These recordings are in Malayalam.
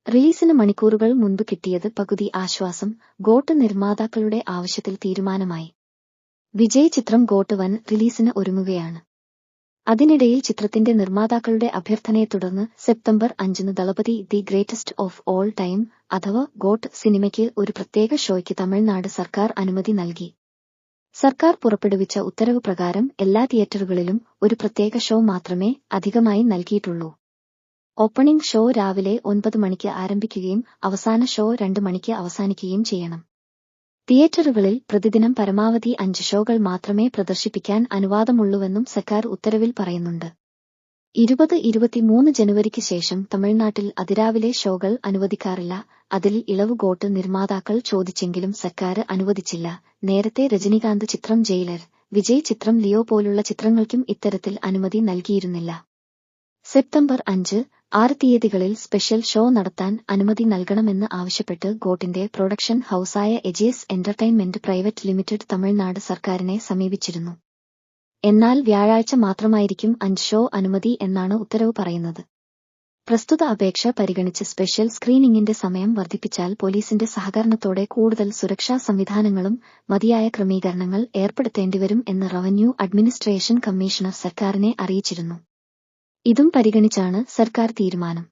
റിലീസിന് മണിക്കൂറുകൾ മുൻപ് കിട്ടിയത് പകുതി ആശ്വാസം. ഗോട്ട് നിർമ്മാതാക്കളുടെ ആവശ്യത്തിൽ തീരുമാനമായി. വിജയ് ചിത്രം ഗോട്ട് 1 റിലീസിന് ഒരുങ്ങുകയാണ്. അതിനിടയിൽ ചിത്രത്തിന്റെ നിർമ്മാതാക്കളുടെ അഭ്യർത്ഥനയെ തുടർന്ന് September 5 Thalapathy the greatest of all time അഥവാ ഗോട്ട് സിനിമയ്ക്ക് ഒരു പ്രത്യേക ഷോയ്ക്ക് തമിഴ്നാട് സർക്കാർ അനുമതി നൽകി. സർക്കാർ പുറപ്പെടുവിച്ച ഉത്തരവ് പ്രകാരം എല്ലാ തിയേറ്ററുകളിലും ഒരു പ്രത്യേക ഷോ മാത്രമേ അധികമായി നൽകിയിട്ടുള്ളൂ. ഓപ്പണിംഗ് ഷോ രാവിലെ 9 മണിക്ക് ആരംഭിക്കുകയും അവസാന ഷോ 2 മണിക്ക് അവസാനിക്കുകയും ചെയ്യണം. തിയേറ്ററുകളിൽ പ്രതിദിനം പരമാവധി 5 ഷോകൾ മാത്രമേ പ്രദർശിപ്പിക്കാൻ അനുവാദമുള്ളൂവെന്നും സർക്കാർ ഉത്തരവിൽ പറയുന്നുണ്ട്. 2023 ജനുവരിക്ക് ശേഷം തമിഴ്നാട്ടിൽ അതിരാവിലെ ഷോകൾ അനുവദിക്കാറില്ല. അതിൽ ഇളവ് ഗോട്ട് നിർമ്മാതാക്കൾ ചോദിച്ചെങ്കിലും സർക്കാർ അനുവദിച്ചില്ല. നേരത്തെ രജനികാന്ത് ചിത്രം ജയിലർ, വിജയ് ചിത്രം ലിയോ പോലുള്ള ചിത്രങ്ങൾക്കും ഇത്തരത്തിൽ അനുമതി നൽകിയിരുന്നില്ല. സെപ്റ്റംബർ 5, 6 തീയതികളിൽ സ്പെഷ്യൽ ഷോ നടത്താൻ അനുമതി നൽകണമെന്ന് ആവശ്യപ്പെട്ട് ഗോട്ടിന്റെ പ്രൊഡക്ഷൻ ഹൌസായ AGS entertainment private limited Tamil Nadu സർക്കാരിനെ സമീപിച്ചിരുന്നു. എന്നാൽ വ്യാഴാഴ്ച മാത്രമായിരിക്കും 5 ഷോ അനുമതി എന്നാണ് ഉത്തരവ് പറയുന്നത്. പ്രസ്തുത അപേക്ഷ പരിഗണിച്ച് സ്പെഷ്യൽ സ്ക്രീനിംഗിന്റെ സമയം വർദ്ധിപ്പിച്ചാൽ പോലീസിന്റെ സഹകരണത്തോടെ കൂടുതൽ സുരക്ഷാ സംവിധാനങ്ങളും മതിയായ ക്രമീകരണങ്ങൾ ഏർപ്പെടുത്തേണ്ടിവരും എന്ന് റവന്യൂ അഡ്മിനിസ്ട്രേഷൻ കമ്മീഷണർ സർക്കാരിനെ അറിയിച്ചിരുന്നു. ഇതും പരിഗണിച്ചാണ് സർക്കാർ തീരുമാനം.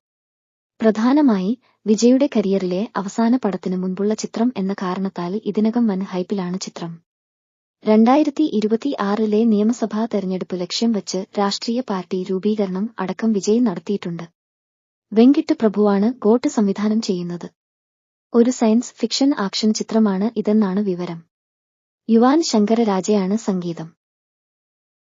പ്രധാനമായി വിജയുടെ കരിയറിലെ അവസാന പടത്തിനു മുൻപുള്ള ചിത്രം എന്ന കാരണത്താൽ ഇതിനകം വൻ ഹൈപ്പിലാണ് ചിത്രം. 2026 നിയമസഭാ തെരഞ്ഞെടുപ്പ് ലക്ഷ്യം വച്ച് രാഷ്ട്രീയ പാർട്ടി രൂപീകരണം അടക്കം വിജയ് നടത്തിയിട്ടുണ്ട്. വെങ്കിട്ട് പ്രഭുവാണ് ഗോട്ട് സംവിധാനം ചെയ്യുന്നത്. ഒരു സയൻസ് ഫിക്ഷൻ ആക്ഷൻ ചിത്രമാണ് ഇതെന്നാണ് വിവരം. യുവാൻ ശങ്കര രാജയാണ് സംഗീതം.